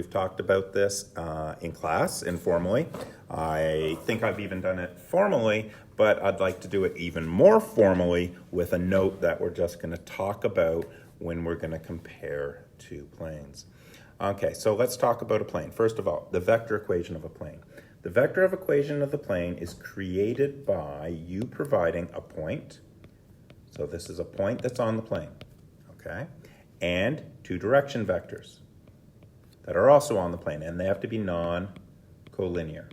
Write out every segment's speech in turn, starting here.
We've talked about this in class informally. I think I've even done it formally, but I'd like to do it even more formally with a note that we're just going to talk about when we're going to compare two planes. Okay, so let's talk about a plane. First of all, the vector equation of a plane. The vector of equation of the plane is created by you providing a point. So this is a point that's on the plane, okay? And two direction vectors that are also on the plane, and they have to be non-collinear.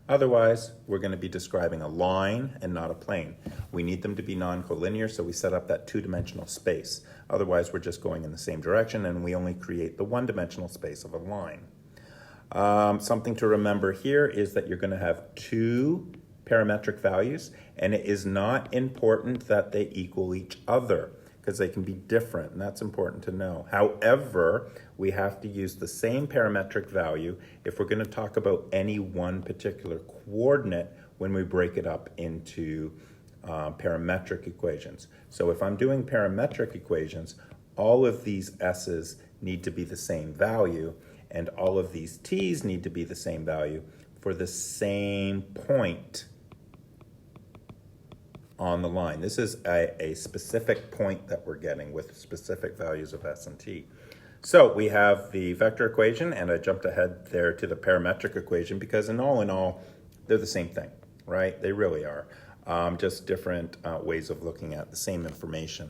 Otherwise, we're going to be describing a line and not a plane. We need them to be non-collinear, so we set up that two-dimensional space. Otherwise, we're just going in the same direction, and we only create the one-dimensional space of a line. Something to remember here is that you're going to have two parametric values, and it is not important that they equal each other, because they can be different, and that's important to know. However, we have to use the same parametric value if we're going to talk about any one particular coordinate when we break it up into parametric equations. So if I'm doing parametric equations, all of these s's need to be the same value, and all of these t's need to be the same value for the same point on the line. This is a specific point that we're getting with specific values of s and t. So we have the vector equation, and I jumped ahead there to the parametric equation because in all, they're the same thing, right? They really are. Just different ways of looking at the same information.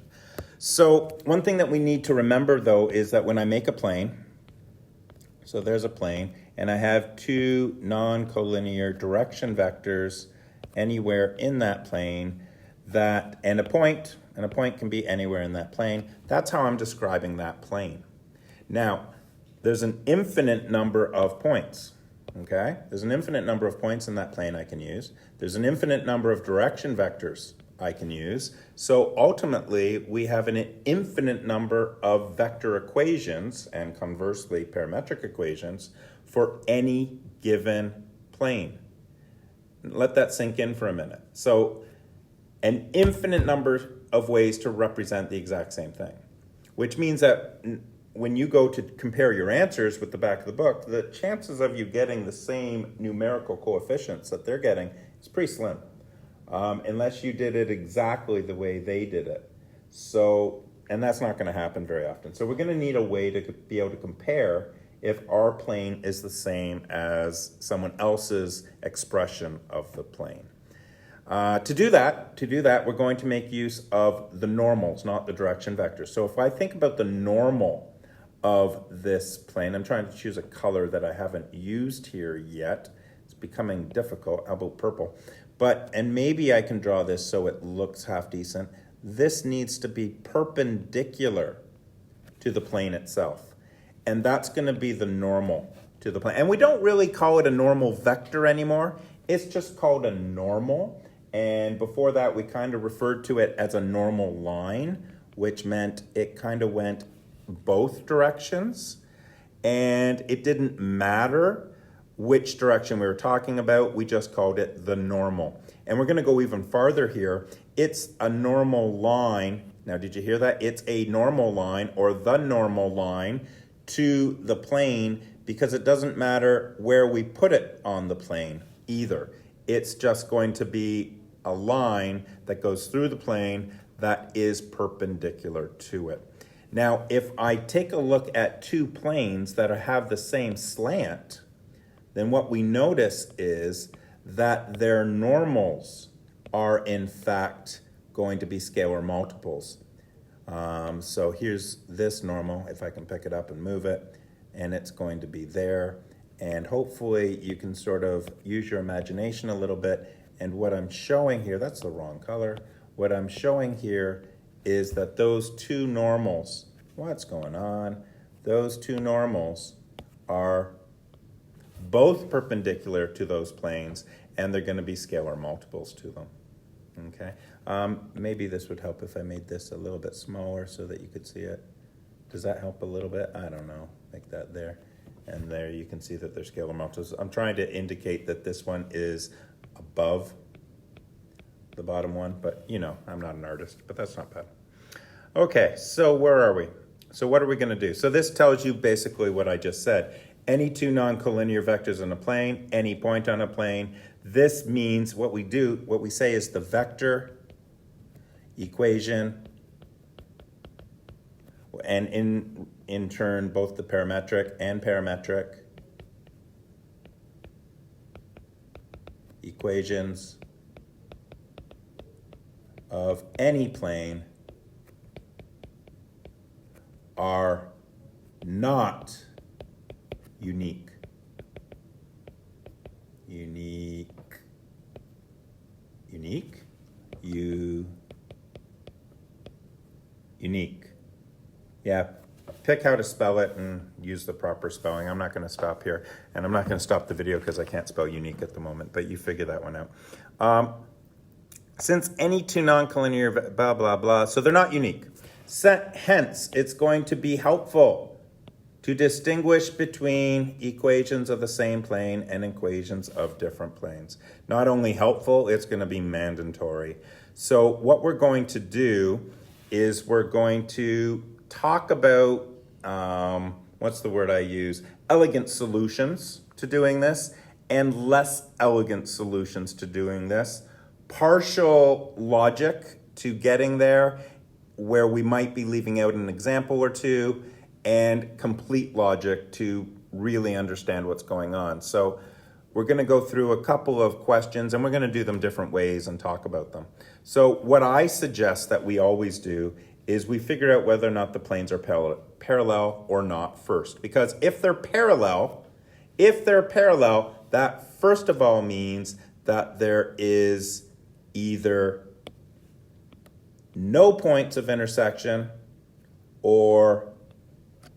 So one thing that we need to remember, though, is that when I make a plane, so there's a plane, and I have two non-collinear direction vectors anywhere in that plane, and a point can be anywhere in that plane. That's how I'm describing that plane. Now, there's an infinite number of points, okay? There's an infinite number of points in that plane I can use. There's an infinite number of direction vectors I can use. So ultimately, we have an infinite number of vector equations, and conversely, parametric equations, for any given plane. Let that sink in for a minute. So an infinite number of ways to represent the exact same thing, which means that when you go to compare your answers with the back of the book, the chances of you getting the same numerical coefficients that they're getting is pretty slim, unless you did it exactly the way they did it. So, and that's not going to happen very often. So we're going to need a way to be able to compare if our plane is the same as someone else's expression of the plane. To do that, we're going to make use of the normals, not the direction vectors. So if I think about the normal of this plane, I'm trying to choose a color that I haven't used here yet. It's becoming difficult. How about purple? And maybe I can draw this so it looks half decent. This needs to be perpendicular to the plane itself. And that's going to be the normal to the plane. And we don't really call it a normal vector anymore. It's just called a normal. And before that, we kind of referred to it as a normal line, which meant it kind of went both directions. And it didn't matter which direction we were talking about. We just called it the normal. And we're going to go even farther here. It's a normal line. Now, did you hear that? It's a normal line, or the normal line, to the plane, because it doesn't matter where we put it on the plane either. It's just going to be a line that goes through the plane that is perpendicular to it. Now, if I take a look at two planes that have the same slant, then what we notice is that their normals are in fact going to be scalar multiples. So here's this normal, if I can pick it up and move it, and it's going to be there. And hopefully you can sort of use your imagination a little bit. And what I'm showing here, that's the wrong color. What I'm showing here is that those two normals, what's going on? Those two normals are both perpendicular to those planes, and they're going to be scalar multiples to them. Okay. Maybe this would help if I made this a little bit smaller so that you could see it. Does that help a little bit? I don't know. Like that there. And there you can see that they're scalar multiples. I'm trying to indicate that this one is above the bottom one, but you know, I'm not an artist, but that's not bad. Okay, so where are we? So what are we going to do? So this tells you basically what I just said. Any two non-collinear vectors in a plane, any point on a plane. This means what we say is the vector equation, and in turn both the parametric and parametric equations of any plane are not unique. Unique. Yeah, pick how to spell it and use the proper spelling. I'm not going to stop here, and I'm not going to stop the video because I can't spell unique at the moment, but you figure that one out. Since any two non-collinear blah, blah, blah, so they're not unique. Hence, it's going to be helpful to distinguish between equations of the same plane and equations of different planes. Not only helpful, it's going to be mandatory. So what we're going to do is we're going to talk about, what's the word I use? Elegant solutions to doing this and less elegant solutions to doing this. Partial logic to getting there, where we might be leaving out an example or two, and complete logic to really understand what's going on. So we're going to go through a couple of questions, and we're going to do them different ways and talk about them. So what I suggest that we always do is we figure out whether or not the planes are parallel or not first. Because if they're parallel, that first of all means that there is either no points of intersection or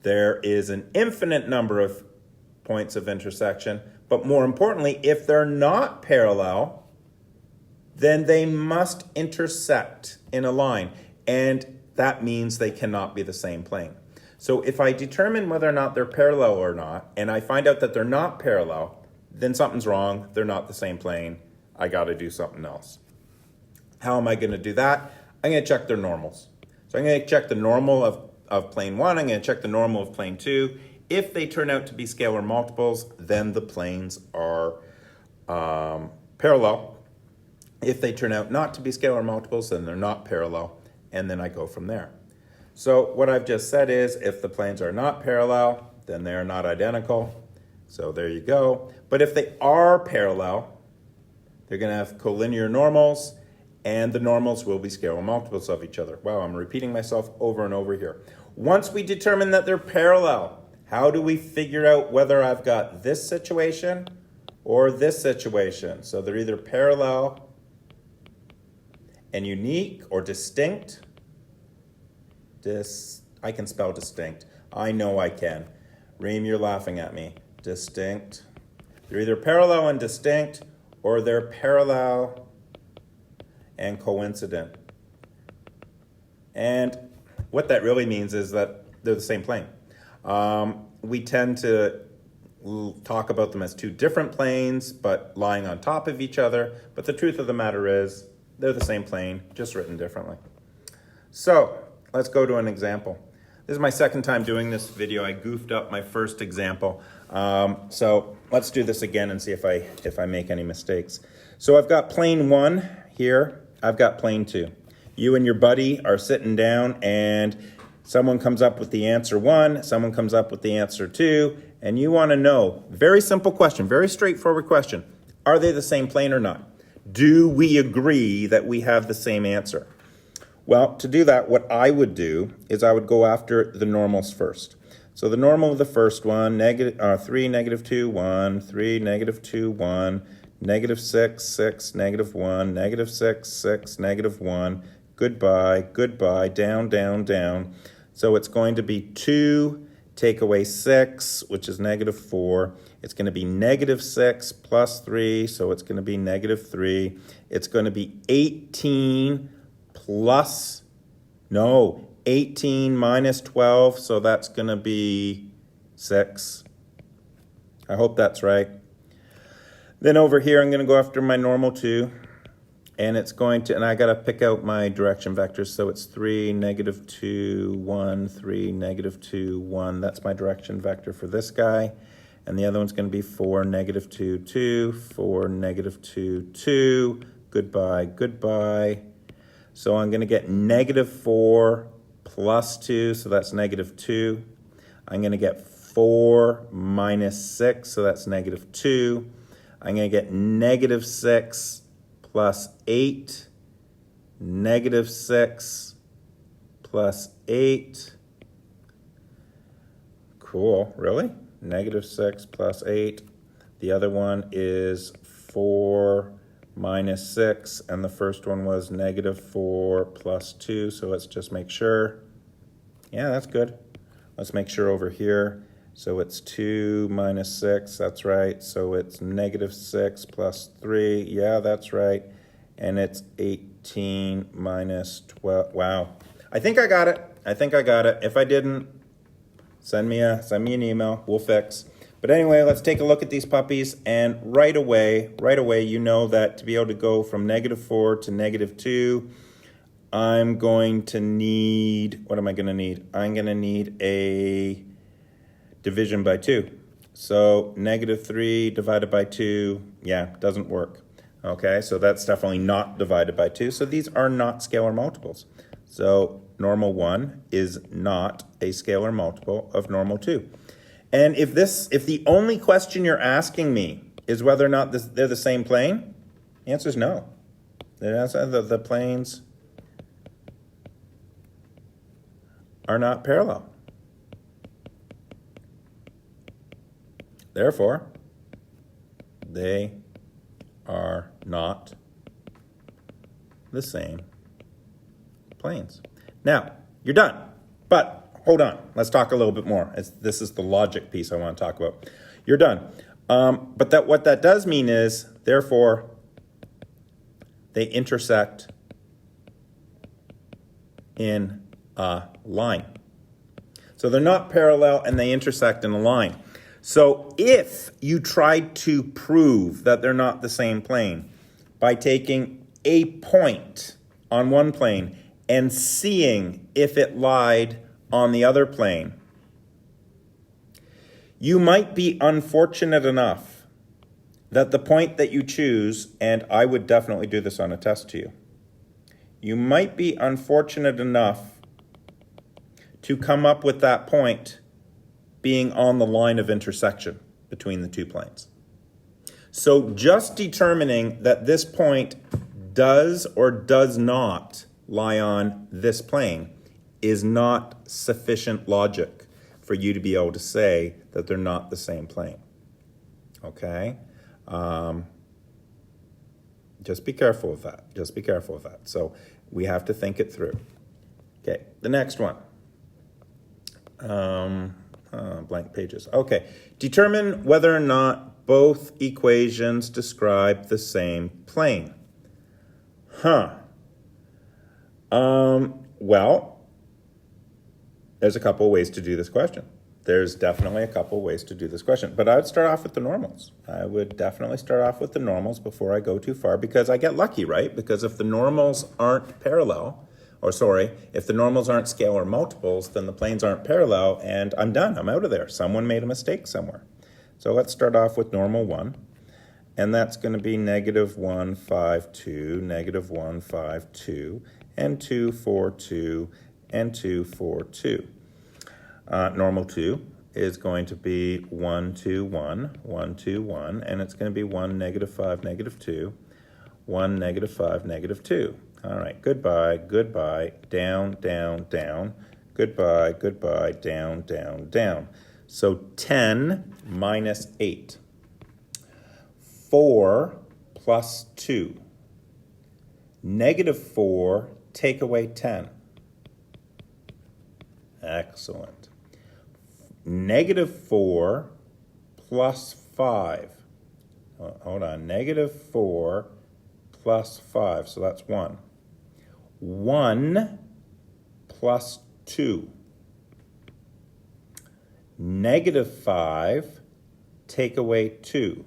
there is an infinite number of points of intersection. But more importantly, if they're not parallel, then they must intersect in a line. And that means they cannot be the same plane. So if I determine whether or not they're parallel or not, and I find out that they're not parallel, then something's wrong. They're not the same plane. I got to do something else. How am I going to do that? I'm going to check their normals. So I'm going to check the normal of plane 1. I'm going to check the normal of plane 2. If they turn out to be scalar multiples, then the planes are parallel. If they turn out not to be scalar multiples, then they're not parallel. And then I go from there. So what I've just said is if the planes are not parallel, then they are not identical. So there you go. But if they are parallel, they're going to have collinear normals, and the normals will be scalar multiples of each other. Wow, I'm repeating myself over and over here. Once we determine that they're parallel, how do we figure out whether I've got this situation or this situation? So they're either parallel and unique or distinct. I can spell distinct. I know I can. Reem, you're laughing at me. Distinct. They're either parallel and distinct, or they're parallel and coincident. And what that really means is that they're the same plane. We tend to talk about them as two different planes, but lying on top of each other. But the truth of the matter is, they're the same plane, just written differently. So let's go to an example. This is my second time doing this video. I goofed up my first example. So let's do this again and see if I make any mistakes. So I've got plane 1 here. I've got plane 2. You and your buddy are sitting down, and someone comes up with the answer 1, someone comes up with the answer 2, and you want to know, very simple question, very straightforward question, are they the same plane or not? Do we agree that we have the same answer? Well, to do that, what I would do is I would go after the normals first. So the normal of the first one, 3, negative 2, 1, 3, negative 2, 1, negative 6, 6, negative 1, negative 6, 6, negative 1, goodbye, goodbye, down, down, down. So it's going to be 2, take away 6, which is negative 4. It's going to be negative 6 plus 3, so it's going to be negative 3. It's going to be 18 minus 12, so that's going to be 6. I hope that's right. Then over here, I'm going to go after my normal 2. And it's going to, and I got to pick out my direction vectors. So it's 3, -2, 1, 3, -2, 1. That's my direction vector for this guy. And the other one's going to be 4, -2, 2, 4, -2, 2. Goodbye, goodbye. So I'm going to get -4 plus 2, so that's -2. I'm going to get 4 minus 6, so that's -2. I'm going to get -6 plus 8, -6 plus 8. Cool, really? -6 plus 8. The other one is 4 minus 6, and the first one was -4 plus 2, so let's just make sure. Yeah, that's good. Let's make sure over here. So it's 2 minus 6, that's right. So it's -6 plus 3, yeah, that's right. And it's 18 minus 12. Wow. I think I got it. I think I got it. If I didn't, send me an email. We'll fix. But anyway, let's take a look at these puppies. And right away, you know that to be able to go from -4 to -2, I'm going to need, what am I going to need? I'm going to need a division by 2. So -3 divided by 2, yeah, doesn't work. Okay, so that's definitely not divided by 2. So these are not scalar multiples. So normal 1 is not a scalar multiple of normal 2. And if the only question you're asking me is whether or not they're the same plane, the answer is no. The planes are not parallel. Therefore, they are not the same planes. Now, you're done. But hold on. Let's talk a little bit more. This is the logic piece I want to talk about. You're done. But what that does mean is, therefore, they intersect in a line. So they're not parallel and they intersect in a line. So if you tried to prove that they're not the same plane by taking a point on one plane and seeing if it lied on the other plane, you might be unfortunate enough that the point that you choose, and I would definitely do this on a test to you, you might be unfortunate enough to come up with that point being on the line of intersection between the two planes. So just determining that this point does or does not lie on this plane is not sufficient logic for you to be able to say that they're not the same plane. Okay? Just be careful of that. Just be careful of that. So we have to think it through. Okay, the next one. Blank pages. Okay, determine whether or not both equations describe the same plane. Well, there's a couple ways to do this question. There's definitely a couple ways to do this question, but I would start off with the normals. I would definitely start off with the normals before I go too far, because I get lucky, right? Because if the normals aren't parallel, if the normals aren't scalar multiples, then the planes aren't parallel, and I'm done. I'm out of there. Someone made a mistake somewhere. So let's start off with normal 1, and that's going to be -1, 5, 2, -1, 5, 2, and 2, 4, 2, and 2, 4, 2. Normal 2 is going to be 1, 2, 1, 1, 2, 1, and it's going to be 1, -5, -2, 1, -5, -2. All right, goodbye, goodbye, down, down, down, goodbye, goodbye, down, down, down. So 10 minus 8. 4 plus 2. -4, take away 10. Excellent. -4 plus 5. Hold on, -4 plus 5, so that's 1. 1 plus 2. -5, take away 2.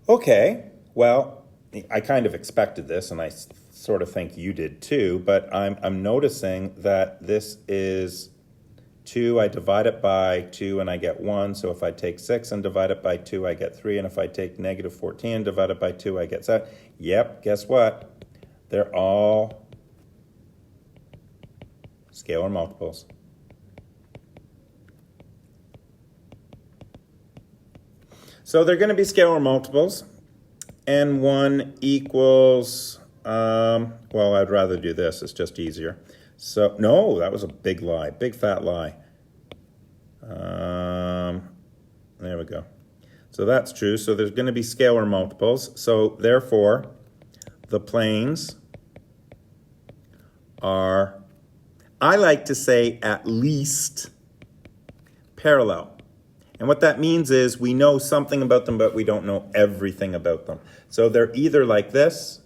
Okay, well, I kind of expected this, and I sort of think you did too, but I'm noticing that this is 2, I divide it by 2 and I get 1, so if I take 6 and divide it by 2, I get 3, and if I take negative 14 and divide it by 2, I get 7. Yep, guess what? They're all scalar multiples. So they're going to be scalar multiples. N1 equals, well, I'd rather do this. It's just easier. So, no, that was a big lie, big fat lie. There we go. So that's true. So there's going to be scalar multiples. So therefore, the planes are, I like to say, at least parallel. And what that means is we know something about them, but we don't know everything about them. So they're either like this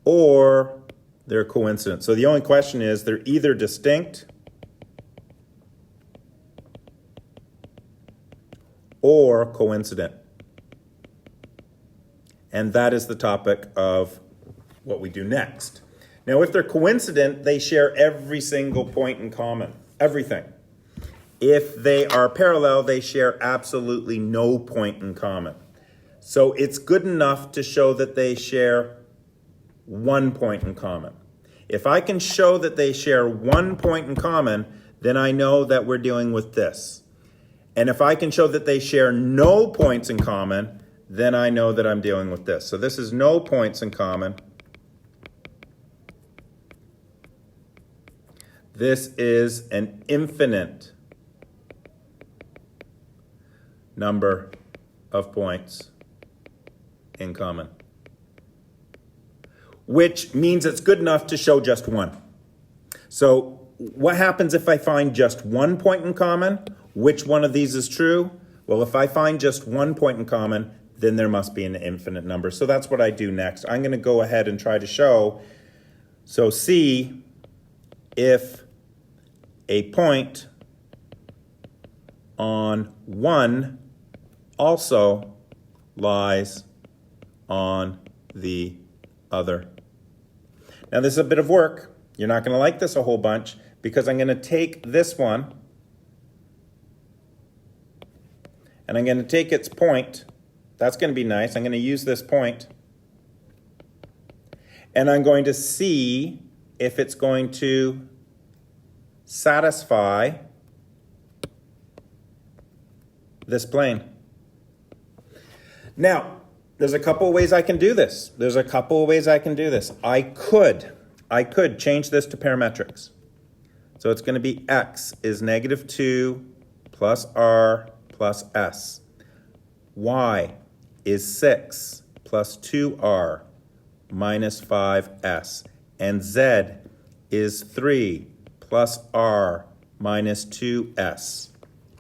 or they're coincident. So the only question is they're either distinct or coincident. And that is the topic of what we do next. Now, if they're coincident, they share every single point in common, everything. If they are parallel, they share absolutely no point in common. So it's good enough to show that they share 1 point in common. If I can show that they share 1 point in common, then I know that we're dealing with this. And if I can show that they share no points in common, then I know that I'm dealing with this. So this is no points in common. This is an infinite number of points in common, which means it's good enough to show just one. So what happens if I find just 1 point in common? Which one of these is true? Well, if I find just 1 point in common, then there must be an infinite number. So that's what I do next. I'm going to go ahead and try to show, so see if a point on 1 also lies on the other. Now this is a bit of work. You're not going to like this a whole bunch because I'm going to take this one and I'm going to take its point. That's going to be nice. I'm going to use this point and I'm going to see if it's going to satisfy this plane. Now, there's a couple of ways I can do this. I could change this to parametrics. So it's going to be x is negative 2 plus r plus s. Y is 6 plus 2r minus 5s. And z is 3 plus r minus 2s.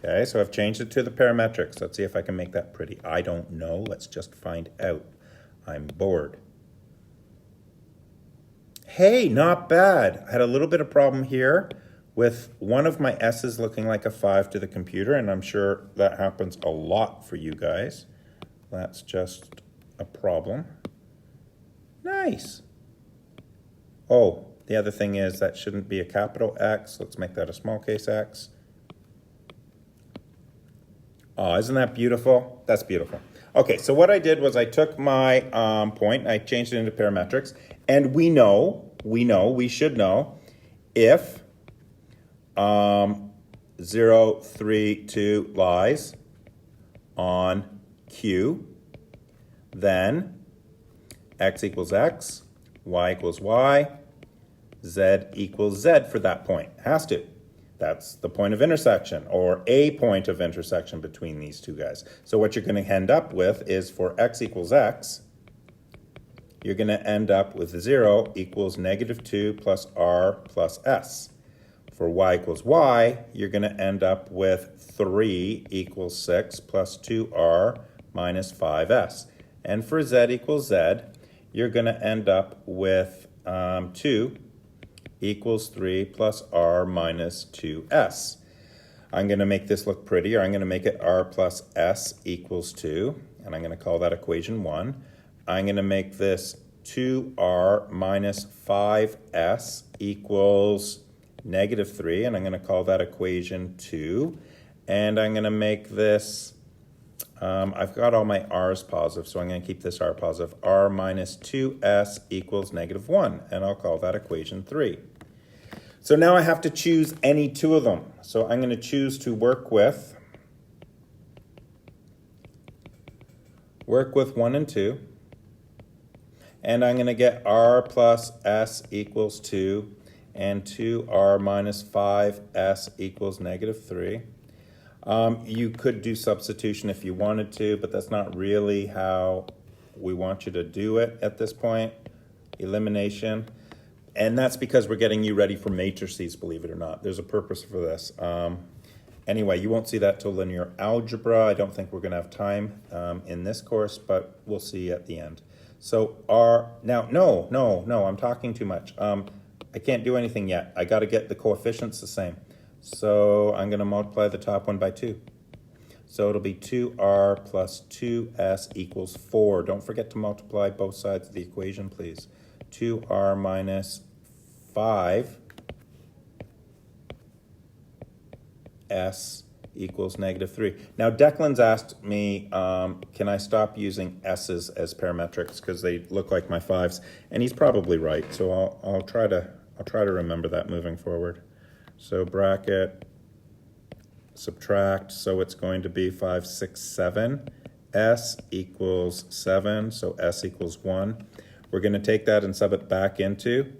Okay, so I've changed it to the parametrics. Let's see if I can make that pretty. I don't know. Let's just find out. I'm bored. Hey, not bad. I had a little bit of problem here with one of my s's looking like a 5 to the computer, and I'm sure that happens a lot for you guys. That's just a problem. Nice. Oh, the other thing is that shouldn't be a capital X. Let's make that a small case x. Oh, isn't that beautiful? That's beautiful. Okay, so what I did was I took my point, and I changed it into parametrics, and we should know, if 0, 3, 2 lies on Q, then x equals x, y equals y, z equals z for that point. Has to. That's the point of intersection, or a point of intersection between these two guys. So what you're going to end up with is for x equals x, you're going to end up with 0 equals negative 2 plus r plus s. For y equals y, you're going to end up with 3 equals 6 plus 2r minus 5s. And for z equals z, you're going to end up with 2 equals 3 plus r minus 2s. I'm going to make this look prettier. I'm going to make it r plus s equals 2. and I'm going to call that equation 1. I'm going to make this 2r minus 5s equals negative 3, and I'm going to call that equation 2. And I'm going to make this, I've got all my r's positive, so I'm going to keep this r positive. R minus 2s equals negative 1, and I'll call that equation 3. So now I have to choose any two of them. So I'm going to choose to work with 1 and 2. And I'm going to get r plus s equals 2 and 2r minus 5s equals negative 3. You could do substitution if you wanted to, but that's not really how we want you to do it at this point. Elimination. And that's because we're getting you ready for matrices, believe it or not. There's a purpose for this. Anyway, you won't see that till linear algebra. I don't think we're going to have time in this course, but we'll see at the end. So no, I'm talking too much. I can't do anything yet. I got to get the coefficients the same. So I'm going to multiply the top one by 2. So it'll be 2r plus 2s equals 4. Don't forget to multiply both sides of the equation, please. 2r minus 5s equals negative 3. Now Declan's asked me, can I stop using s's as parametrics because they look like my 5s, and he's probably right. So I'll try to remember that moving forward. So bracket, subtract, so it's going to be 5, 6, 7. S equals 7, so s equals 1. We're going to take that and sub it back into,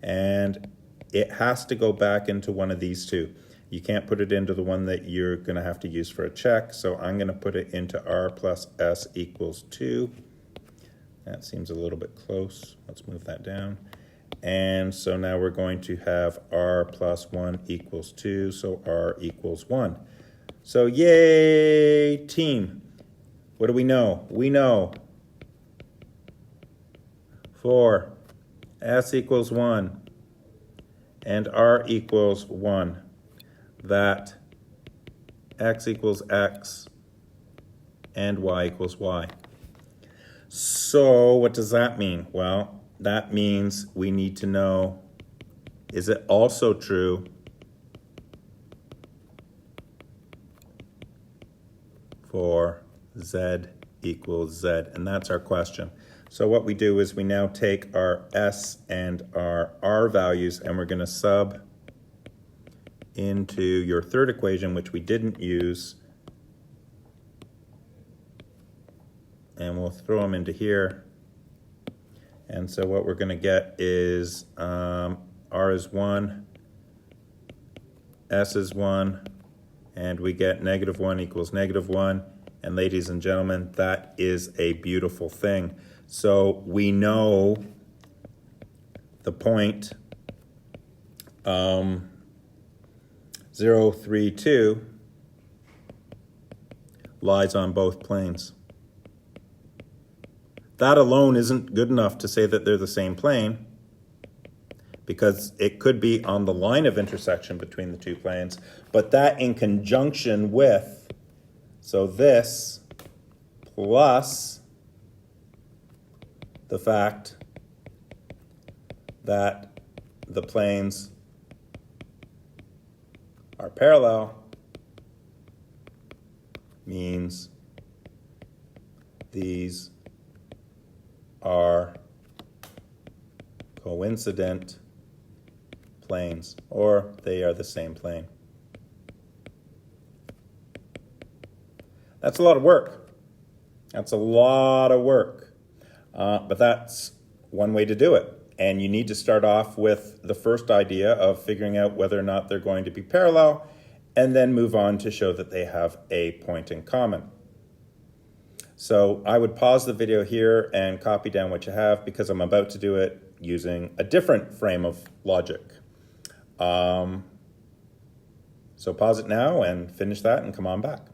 and it has to go back into one of these two. You can't put it into the one that you're going to have to use for a check, so I'm going to put it into r plus s equals 2. That seems a little bit close. Let's move that down. And so now we're going to have r plus 1 equals 2, so r equals 1. So yay, team. What do we know? We know for s equals 1 and r equals 1 that x equals x and y equals y. So what does that mean? Well, that means we need to know, is it also true for z equals z? And that's our question. So what we do is we now take our s and our r values, and we're going to sub into your third equation, which we didn't use, and we'll throw them into here. And so what we're going to get is r is 1, s is 1, and we get negative 1 equals negative 1. And ladies and gentlemen, that is a beautiful thing. So we know the point 0, 3, 2 lies on both planes. That alone isn't good enough to say that they're the same plane, because it could be on the line of intersection between the two planes, but that in conjunction with, so this plus the fact that the planes are parallel means these are coincident planes, or they are the same plane. That's a lot of work. That's a lot of work. But that's one way to do it. And you need to start off with the first idea of figuring out whether or not they're going to be parallel, and then move on to show that they have a point in common. So I would pause the video here and copy down what you have, because I'm about to do it using a different frame of logic. So pause it now and finish that and come on back.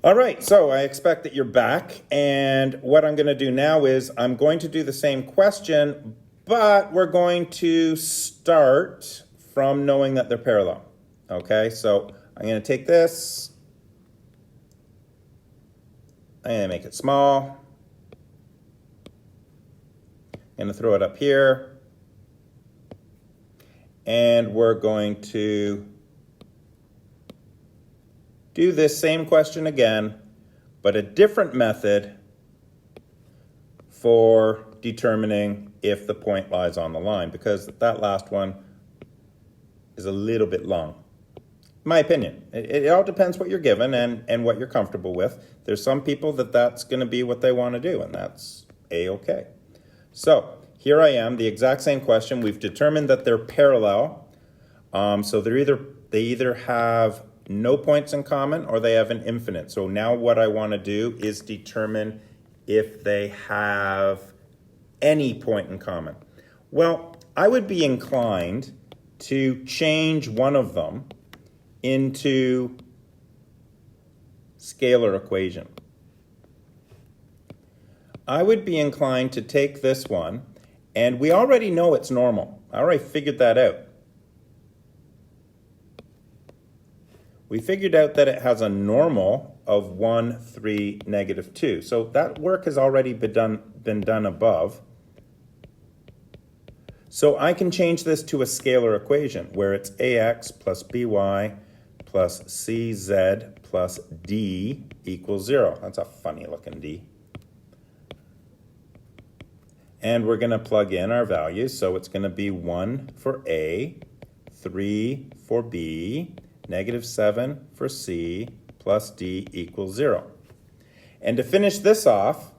All right, so I expect that you're back, and what I'm going to do now is I'm going to do the same question, but we're going to start from knowing that they're parallel. Okay, so I'm going to take this, I'm going to make it small. I'm going to throw it up here. And we're going to do this same question again, but a different method for determining if the point lies on the line, because that last one is a little bit long. My opinion. It all depends what you're given and what you're comfortable with. There's some people that's going to be what they want to do, and that's A-okay. So here I am, the exact same question. We've determined that they're parallel. So they either have no points in common or they have an infinite. So now what I want to do is determine if they have any point in common. Well, I would be inclined to change one of them into scalar equation. I would be inclined to take this one, and we already know it's normal. I already figured that out. We figured out that it has a normal of 1, 3, negative 2. So that work has already been done above. So I can change this to a scalar equation where it's ax plus by plus cz plus d equals 0. That's a funny looking d. And we're going to plug in our values. So it's going to be 1 for A, 3 for B, negative 7 for C, plus D equals 0. And to finish this off,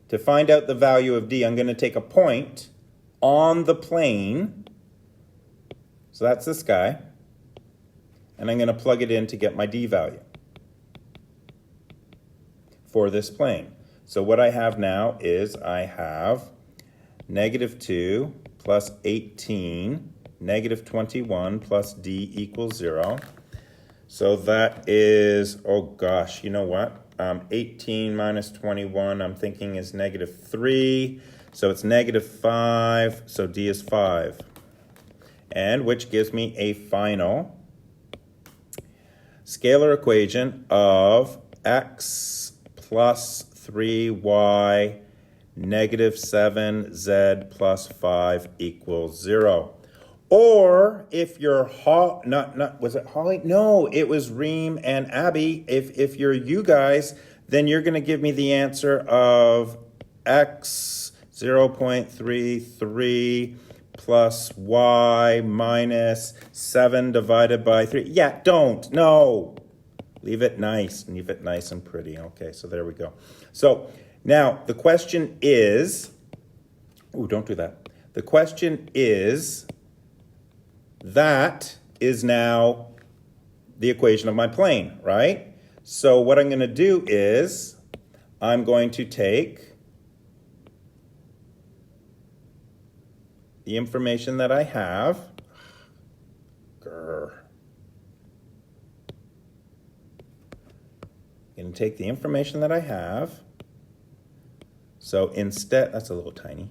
to find out the value of D, I'm going to take a point on the plane. So that's this guy. And I'm going to plug it in to get my D value for this plane. So what I have now is I have negative 2 plus 18, negative 21 plus D equals 0. So that is, oh gosh, you know what? 18 minus 21, I'm thinking is negative 3. So it's negative 5, so D is 5. And which gives me a final scalar equation of x plus 3y negative 7z plus 5 equals 0. Or if you're was it Holly? No, it was Reem and Abby. If you're you guys, then you're going to give me the answer of x 0.33 plus y minus 7 divided by 3. Yeah, don't. No. Leave it nice and pretty. Okay, so there we go. So now the question is, oh, don't do that. The question is, that is now the equation of my plane, right? So what I'm going to do is I'm going to take the information that I have. I'm going to take the information that I have. So instead, that's a little tiny.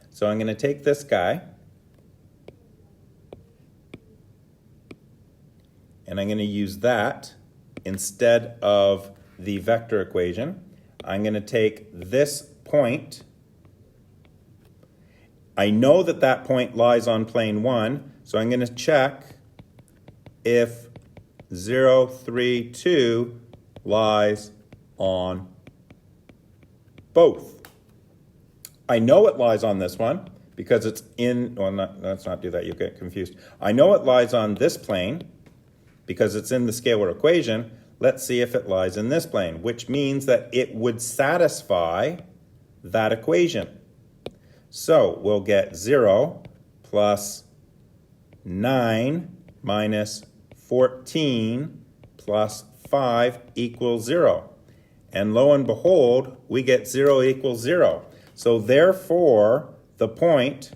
So I'm going to take this guy. And I'm going to use that instead of the vector equation. I'm going to take this point. I know that that point lies on plane 1, so I'm going to check if 0, 3, 2 lies on both. I know it lies on this one because it's in, well, let's not do that, you'll get confused. I know it lies on this plane because it's in the scalar equation. Let's see if it lies in this plane, which means that it would satisfy that equation. So we'll get 0 plus 9 minus 14 plus 5 equals 0. And lo and behold, we get 0 equals 0. So therefore, the point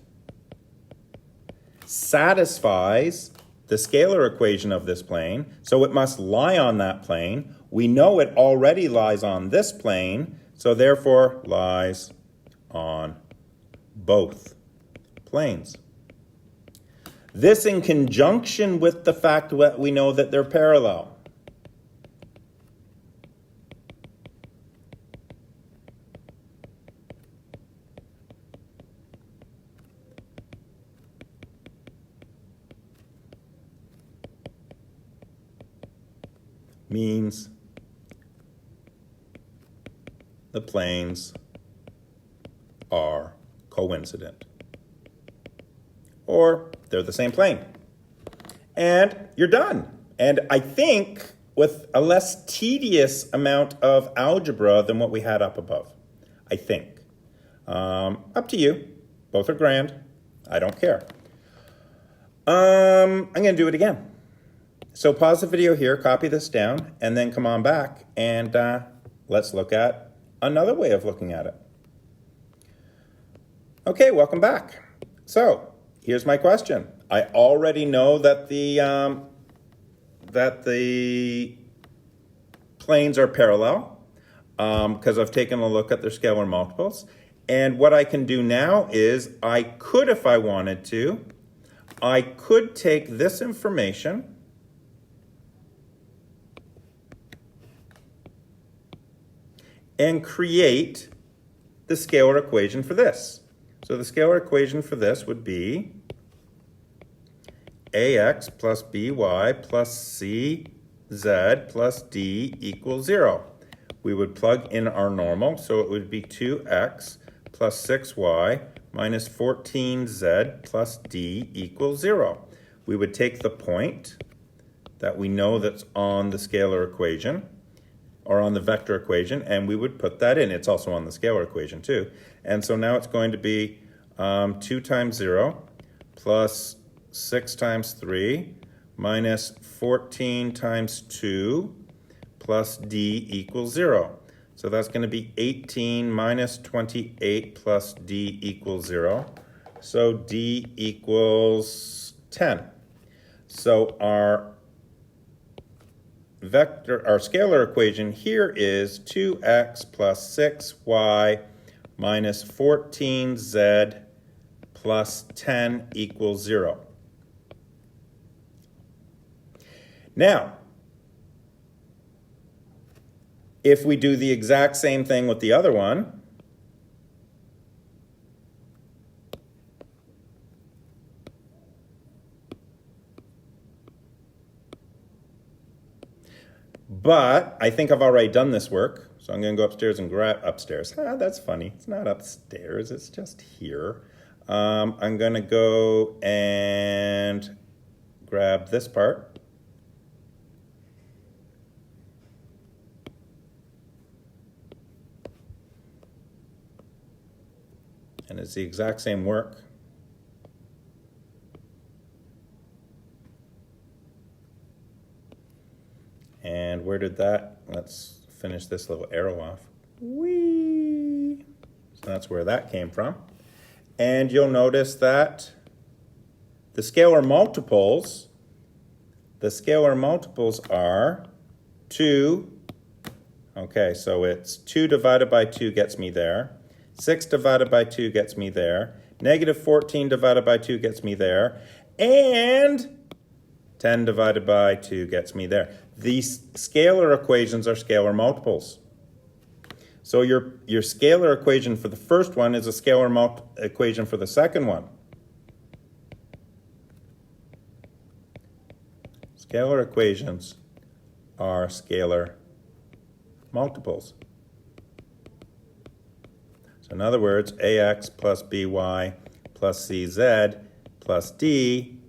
satisfies the scalar equation of this plane, so it must lie on that plane. We know it already lies on this plane, so therefore lies on both planes. This in conjunction with the fact that we know that they're parallel. means the planes are coincident, or they're the same plane. And you're done. And I think with a less tedious amount of algebra than what we had up above. I think. Up to you. Both are grand. I don't care. I'm going to do it again. So pause the video here, copy this down, and then come on back and let's look at another way of looking at it. Okay, welcome back. So here's my question. I already know that the planes are parallel because I've taken a look at their scalar multiples. And what I can do now is I could, if I wanted to, I could take this information and create the scalar equation for this. So the scalar equation for this would be ax plus by plus cz plus d equals 0. We would plug in our normal, so it would be 2x plus 6y minus 14z plus d equals 0. We would take the point that we know that's on the scalar equation, or on the vector equation, and we would put that in. It's also on the scalar equation too. And so now it's going to be 2 times 0 plus 6 times 3 minus 14 times 2 plus d equals 0. So that's going to be 18 minus 28 plus d equals 0. So d equals 10. So our scalar equation here is 2x plus 6y minus 14z plus 10 equals 0. Now, if we do the exact same thing with the other one, but I think I've already done this work, so I'm going to go upstairs and grab upstairs. That's funny. It's not upstairs. It's just here. I'm going to go and grab this part. And it's the exact same work. And where did that, let's finish this little arrow off. Whee! So that's where that came from. And you'll notice that the scalar multiples are 2. Okay, so it's 2 divided by 2 gets me there. 6 divided by 2 gets me there. Negative 14 divided by 2 gets me there. And 10 divided by 2 gets me there. These scalar equations are scalar multiples. So your scalar equation for the first one is a scalar equation for the second one. Scalar equations are scalar multiples. So in other words, ax plus by plus cz plus d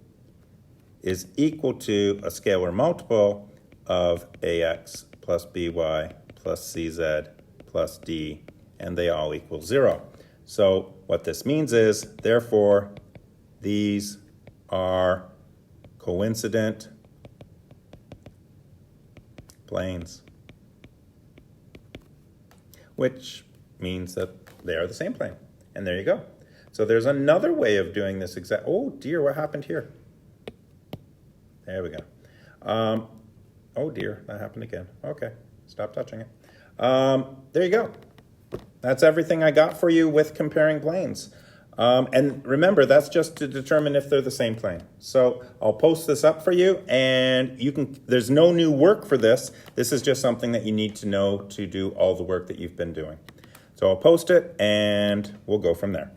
is equal to a scalar multiple of ax plus by plus cz plus d, and they all equal 0. So what this means is, therefore, these are coincident planes, which means that they are the same plane. And there you go. So there's another way of doing this exact. Oh dear, what happened here? There we go. Oh dear, that happened again. Okay, stop touching it. There you go. That's everything I got for you with comparing planes. And remember, that's just to determine if they're the same plane. So I'll post this up for you, and there's no new work for this. This is just something that you need to know to do all the work that you've been doing. So I'll post it, and we'll go from there.